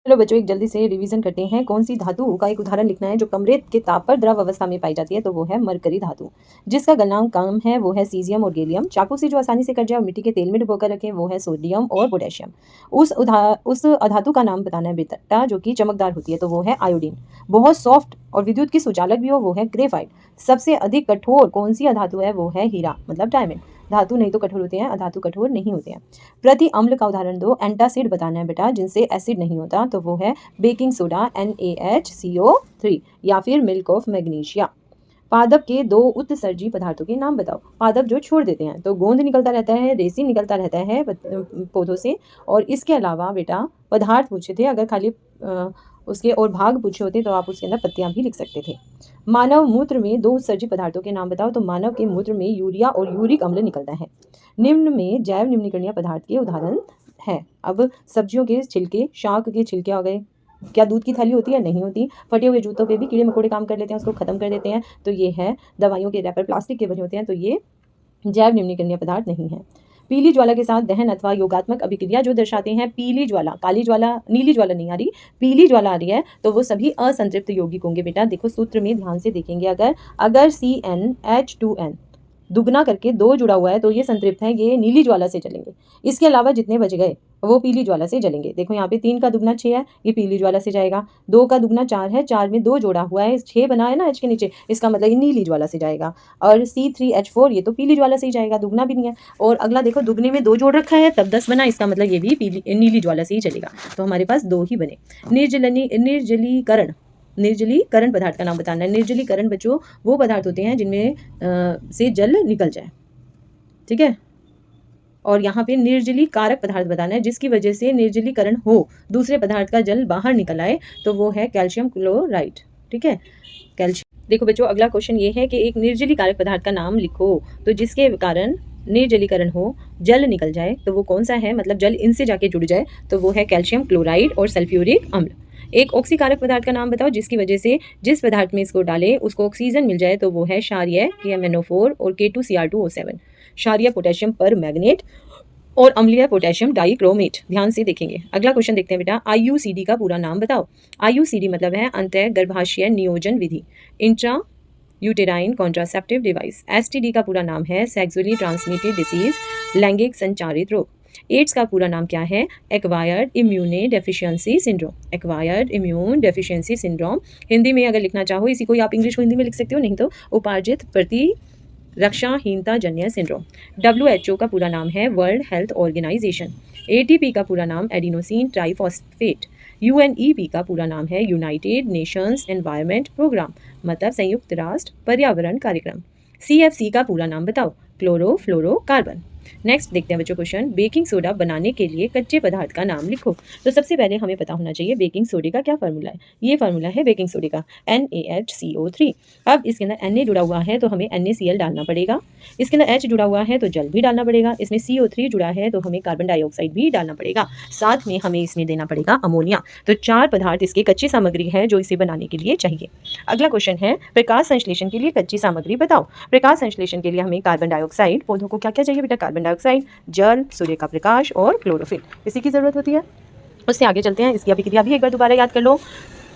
चलो बच्चों एक जल्दी से रिवीजन करते हैं। कौन सी धातु का एक उदाहरण लिखना है जो कमरे के ताप पर द्रव अवस्था में पाई जाती है, तो वो है मरकरी धातु। जिसका गलनांक कम है वो है सीजियम और गैलियम। चाकू से जो आसानी से कट जाए और मिट्टी के तेल में डुबोकर रखें वो है सोडियम और पोटेशियम। उस अधातु का नाम बताना है बेटा जो कि चमकदार होती है, तो वो है आयोडीन। बहुत सॉफ्ट और विद्युत की सुचालक भी हो वो है ग्रेफाइट। सबसे अधिक कठोर कौन सी अधातु है वो है हीरा मतलब डायमंड। धातु नहीं तो कठोर होते हैं, अधातु कठोर नहीं होते हैं। प्रति अम्ल का उदाहरण दो। एंटासिड बताना है बेटा जिनसे एसिड नहीं होता, तो वो है बेकिंग सोडा NaHCO3 या फिर मिल्क ऑफ मैग्नीशिया। पादप के दो उत्सर्जी पदार्थों के नाम बताओ। पादप जो छोड़ देते हैं, तो गोंद निकलता रहता है, रेसिन निकलता रहता है पौधों से। और इसके अलावा बेटा पदार्थ पूछे थे, अगर खाली उसके और भाग पूछे होते तो आप उसके अंदर पत्तियां भी लिख सकते थे। मानव मूत्र में दो उत्सर्जी पदार्थों के नाम बताओ, तो मानव के मूत्र में यूरिया और यूरिक अम्ल निकलता है। निम्न में जैव निम्नीकरणीय पदार्थ के उदाहरण है। अब सब्जियों के छिलके, शाक के छिलके आ गए। क्या दूध की थैली होती है? नहीं होती। फटे हुए जूतों पे भी कीड़े मकोड़े काम कर लेते हैं, उसको खत्म कर देते हैं, तो ये है। दवाइयों के रैपर प्लास्टिक के बने होते हैं, तो ये जैव निम्नीकरणीय पदार्थ नहीं है। पीली ज्वाला के साथ दहन अथवा योगात्मक अभिक्रिया जो दर्शाते हैं, पीली ज्वाला, काली ज्वाला, नीली ज्वाला नहीं आ रही, पीली ज्वाला आ रही है, तो वो सभी असंतृप्त यौगिक होंगे बेटा। देखो सूत्र में ध्यान से देखेंगे, अगर CnH2n दुगना करके 2 जुड़ा हुआ है तो ये संतृप्त है, ये नीली ज्वाला से जलेंगे। इसके अलावा जितने बच गए वो पीली ज्वाला से जलेंगे। देखो यहाँ पे 3 का दुगना 6 है, ये पीली ज्वाला से जाएगा। 2 का दुगना 4 है, 4 में 2 जोड़ा हुआ है, 6 बना है ना H के नीचे, इसका मतलब ये नीली ज्वाला से जाएगा। और C3H4 ये तो पीली ज्वाला से ही जाएगा, दुगना भी नहीं है। और अगला देखो दुगने में 2 जोड़ रखा है तब 10 बना, इसका मतलब ये भी नीली ज्वाला से ही चलेगा। तो हमारे पास 2 ही बने। निर्जलीकरण पदार्थ का नाम बताना है। निर्जलीकरण बच्चों वो पदार्थ होते हैं जिनमें से जल निकल जाए, ठीक है। और यहाँ पे निर्जली कारक पदार्थ बताना है जिसकी वजह से निर्जलीकरण हो, दूसरे पदार्थ का जल बाहर निकल आए, तो वो है कैल्शियम क्लोराइड, ठीक है। कैल्शियम। देखो बच्चों अगला क्वेश्चन ये है कि एक निर्जली कारक पदार्थ का नाम लिखो, तो जिसके कारण निर्जलीकरण हो, जल निकल जाए, तो वो कौन सा है, मतलब जल इनसे जाके जुड़ जाए, तो वो है कैल्शियम क्लोराइड और सल्फ्यूरिक अम्ल। एक ऑक्सीकारक पदार्थ का नाम बताओ जिसकी वजह से जिस पदार्थ में इसको डाले उसको ऑक्सीजन मिल जाए, तो वो है क्षारीय KMNO4 और K2Cr2O7। क्षारीय पोटेशियम पर मैग्नेट और अम्लीय पोटेशियम डाइक्रोमेट। ध्यान से देखेंगे। अगला क्वेश्चन देखते हैं बेटा, IUCD का पूरा नाम बताओ। IUCD मतलब है अंतः गर्भाशय नियोजन विधि, intra uterine contraceptive device. STD का पूरा नाम है सेक्सुअली ट्रांसमिटेड डिसीज, लैंगिक संचारित रोग। एड्स का पूरा नाम क्या है? Acquired immune deficiency syndrome. Acquired immune deficiency syndrome. Hindi में अगर लिखना चाहो इसी को आप इंग्लिश को हिंदी में लिख सकते हो, नहीं तो उपार्जित प्रतिरक्षाहीनता जन्य सिंड्रोम। WHO का पूरा नाम है वर्ल्ड हेल्थ ऑर्गेनाइजेशन। ATP का पूरा नाम एडिनोसिन ट्राइफॉस्फेट। UNEP का पूरा नाम है यूनाइटेड नेशंस एनवायरनमेंट प्रोग्राम, मतलब संयुक्त राष्ट्र पर्यावरण कार्यक्रम। CFC का पूरा नाम बताओ। क्लोरोफ्लोरोकार्बन। नेक्स्ट देखते हैं बच्चों क्वेश्चन, बेकिंग सोडा बनाने के लिए कच्चे पदार्थ का नाम लिखो। तो सबसे पहले हमें पता होना चाहिए बेकिंग सोडे का क्या फार्मूला है। ये फार्मूला है बेकिंग सोडे का NaHCO3। अब इसके अंदर Na जुड़ा हुआ है तो हमें NaCl डालना पड़ेगा, इसके अंदर H जुड़ा हुआ है तो जल भी डालना पड़ेगा, इसमें CO3 जुड़ा है तो हमें कार्बन डाइऑक्साइड भी डालना पड़ेगा, साथ में हमें इसमें देना पड़ेगा अमोनिया। तो 4 पदार्थ इसके कच्ची सामग्री है जो इसे बनाने के लिए चाहिए। अगला क्वेश्चन है, प्रकाश संश्लेषण के लिए कच्ची सामग्री बताओ। प्रकाश संश्लेषण के लिए हमें कार्बन डाइऑक्साइड, पौधों को क्या क्या चाहिए बेटा? कार्बन डाइऑक्साइड, जल, सूर्य का प्रकाश और क्लोरोफिल, इसी की जरूरत होती है। उससे आगे चलते हैं, इसकी अभिक्रिया भी एक बार दोबारा याद कर लो।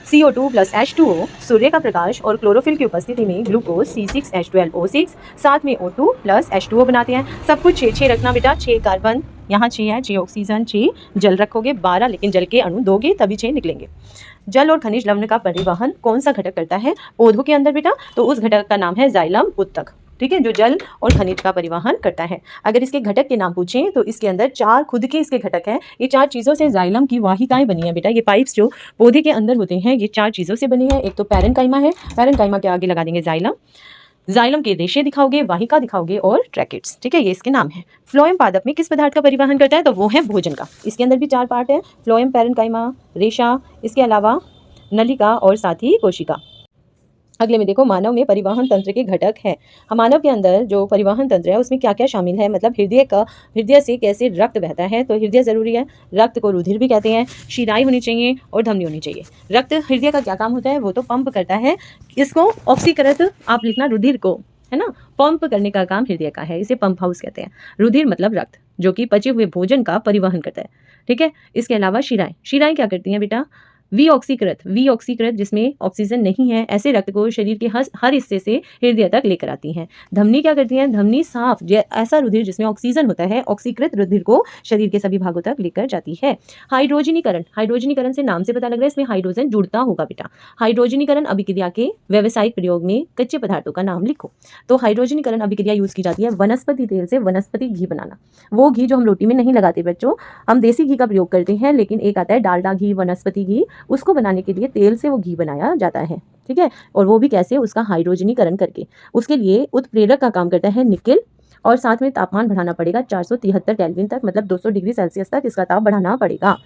CO2 + H2O, सूर्य का प्रकाश और क्लोरोफिल की उपस्थिति में ग्लूकोज C6H12O6, साथ में O2 + H2O बनाते हैं। सब कुछ 6 रखना बेटा, 6 कार्बन, यहाँ 6 है, 6 ऑक्सीजन, 6 जल रखोगे, 12, लेकिन जल के अणु दोगे तभी 6 निकलेंगे। जल और खनिज लवण का परिवहन कौन सा घटक करता है पौधों के अंदर बेटा? तो उस घटक का नाम है जाइलम उत्तक, ठीक है, जो जल और खनिज का परिवहन करता है। अगर इसके घटक के नाम पूछें तो इसके अंदर 4 खुद के इसके घटक हैं। ये 4 चीज़ों से जाइलम की वाहिकाएं बनी हैं बेटा। ये पाइप्स जो पौधे के अंदर होते हैं ये 4 चीज़ों से बनी है। एक तो पैरेन्काइमा है, पैरेन्काइमा के आगे लगा देंगे जाइलम, जाइलम के रेशे दिखाओगे, वाहिका दिखाओगे और ट्रैकेट्स, ठीक है, ये इसके नाम है। फ्लोएम पादप में किस पदार्थ का परिवहन करता है? तो वो है भोजन का। इसके अंदर भी 4 पार्ट है, फ्लोएम, पैरेन्काइमा, रेशा, इसके अलावा नलिका और साथ ही कोशिका। अगले में देखो, मानव में परिवहन तंत्र के घटक है। मानव के अंदर जो परिवहन तंत्र है उसमें क्या क्या शामिल है, मतलब हृदय से कैसे रक्त बहता है, तो हृदय जरूरी है, रक्त को रुधिर भी कहते हैं, शिराएं होनी चाहिए और धमनी होनी चाहिए। रक्त, हृदय का क्या काम होता है? वो तो पंप करता है, इसको ऑक्सीकृत आप लिखना, रुधिर को, है ना, पंप करने का काम हृदय का है, इसे पंप हाउस कहते हैं। रुधिर मतलब रक्त, जो कि पचे हुए भोजन का परिवहन करता है, ठीक है। इसके अलावा शिराएं, शिराएं क्या करती हैं बेटा, विऑक्सीकृत जिसमें ऑक्सीजन नहीं है ऐसे रक्त को शरीर के हर हिस्से से हृदय तक लेकर आती हैं। धमनी क्या करती हैं, धमनी साफ ऐसा रुधिर जिसमें ऑक्सीजन होता है, ऑक्सीकृत रुधिर को शरीर के सभी भागों तक लेकर जाती है। हाइड्रोजनीकरण, हाइड्रोजनीकरण से नाम से पता लग रहा है इसमें हाइड्रोजन जुड़ता होगा बेटा। हाइड्रोजनीकरण अभिक्रिया के व्यावसायिक प्रयोग में कच्चे पदार्थों का नाम लिखो। तो हाइड्रोजनीकरण अभिक्रिया यूज की जाती है वनस्पति तेल से वनस्पति घी बनाना। वो घी जो हम रोटी में नहीं लगाते बच्चों, हम देसी घी का प्रयोग करते हैं, लेकिन एक आता है डालडा घी, वनस्पति घी, उसको बनाने के लिए तेल से वो घी बनाया जाता है। ठीक है। और वो भी कैसे, उसका हाइड्रोजनीकरण करके। उसके लिए उत्प्रेरक का काम करता है निकेल, और साथ में तापमान बढ़ाना पड़ेगा 473 केल्विन तक, मतलब 200 डिग्री सेल्सियस तक इसका ताप बढ़ाना पड़ेगा,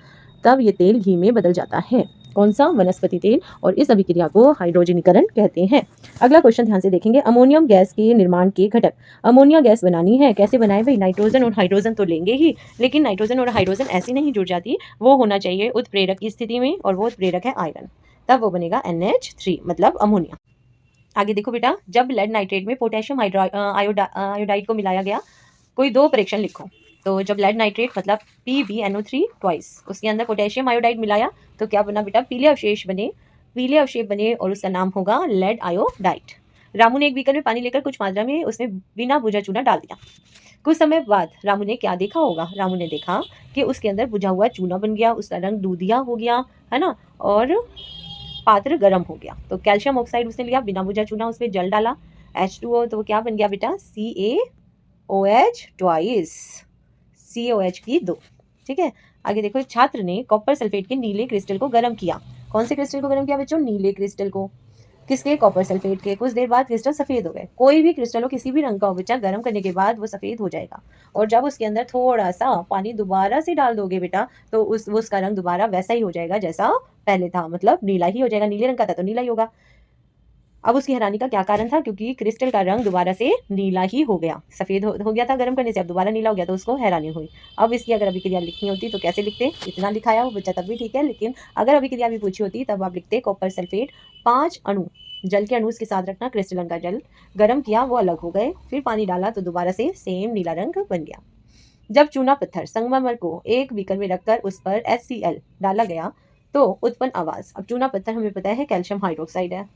तब ये तेल घी में बदल जाता है। कौन सा, वनस्पति तेल। और इस अभिक्रिया को हाइड्रोजनीकरण कहते हैं। अगला क्वेश्चन ध्यान से देखेंगे, अमोनियम गैस के निर्माण के घटक। अमोनिया गैस बनानी है, कैसे बनाए भाई, नाइट्रोजन और हाइड्रोजन तो लेंगे ही, लेकिन नाइट्रोजन और हाइड्रोजन ऐसे नहीं जुड़ जाती, वो होना चाहिए उत्प्रेरक की स्थिति में, और वो उत्प्रेरक है आयरन, तब वो बनेगा NH3 मतलब अमोनिया। आगे देखो बेटा, जब लेड नाइट्रेट में पोटेशियम आयोडाइड को मिलाया गया, कोई दो परीक्षण लिखो। तो जब लेड नाइट्रेट मतलब PbNO3 ट्वाइस, उसके अंदर पोटेशियम आयोडाइड मिलाया तो क्या बना बेटा, पीले अवशेष बने और उसका नाम होगा लेड आयोडाइड। रामू ने एक बीकर में पानी लेकर कुछ मात्रा में उसमें बिना बुझा चूना डाल दिया। कुछ समय बाद रामू ने क्या देखा होगा, रामू ने देखा कि उसके अंदर बुझा हुआ चूना बन गया, उसका रंग दूधिया हो गया, है ना, और पात्र गर्म हो गया। तो कैल्शियम ऑक्साइड उसने लिया, बिना बुझा चूना, उसमें जल डाला H2O, तो वो क्या बन गया बेटा, CaOH ट्वाइस, CaOH की 2। ठीक है। आगे देखो, छात्र ने कॉपर सल्फेट के नीले क्रिस्टल को गर्म किया। कौन से क्रिस्टल को गर्म किया बच्चों, नीले क्रिस्टल को। किसके, कॉपर सल्फेट के। कुछ देर बाद क्रिस्टल सफेद हो गए। कोई भी क्रिस्टल हो किसी भी रंग का हो बच्चा, गर्म करने के बाद वो सफेद हो जाएगा, और जब उसके अंदर थोड़ा सा पानी दोबारा से डाल दोगे बेटा, तो उसका रंग दोबारा वैसा ही हो जाएगा जैसा पहले था, मतलब नीला ही हो जाएगा। नीले रंग का था तो नीला ही होगा। अब उसकी हैरानी का क्या कारण था, क्योंकि क्रिस्टल का रंग दोबारा से नीला ही हो गया, सफेद हो गया था गर्म करने से, अब दोबारा नीला हो गया, तो उसको हैरानी हुई। अब इसकी अगर अभिक्रिया लिखनी होती तो कैसे लिखते, इतना लिखाया वो बच्चा तब भी ठीक है, लेकिन अगर अभिक्रिया भी पूछी होती तब आप लिखते कॉपर सल्फेट 5 अणु, जल के अणु इसके साथ रखना, क्रिस्टलन का जल गर्म किया, वो अलग हो गए, फिर पानी डाला तो दोबारा से सेम नीला रंग बन गया। जब चूना पत्थर संगमरमर को एक बीकर में रखकर उस पर HCl डाला गया तो उत्पन्न आवाज। अब चूना पत्थर हमें पता है कैल्शियम हाइड्रोक्साइड है,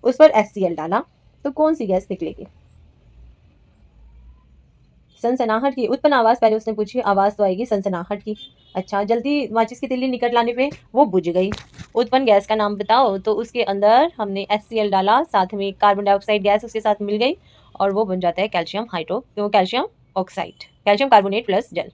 उस पर HCl डाला तो कौन सी गैस निकलेगी, सनसनाहट की। उत्पन्न आवाज पहले उसने पूछी, आवाज तो आएगी सनसनाहट की। अच्छा, जल्दी माचिस की तिल्ली निकट लाने पे वो बुझ गई। उत्पन्न गैस का नाम बताओ, तो उसके अंदर हमने HCl डाला, साथ में कार्बन डाइऑक्साइड गैस उसके साथ मिल गई, और वो बन जाता है calcium oxide, calcium carbonate plus जल।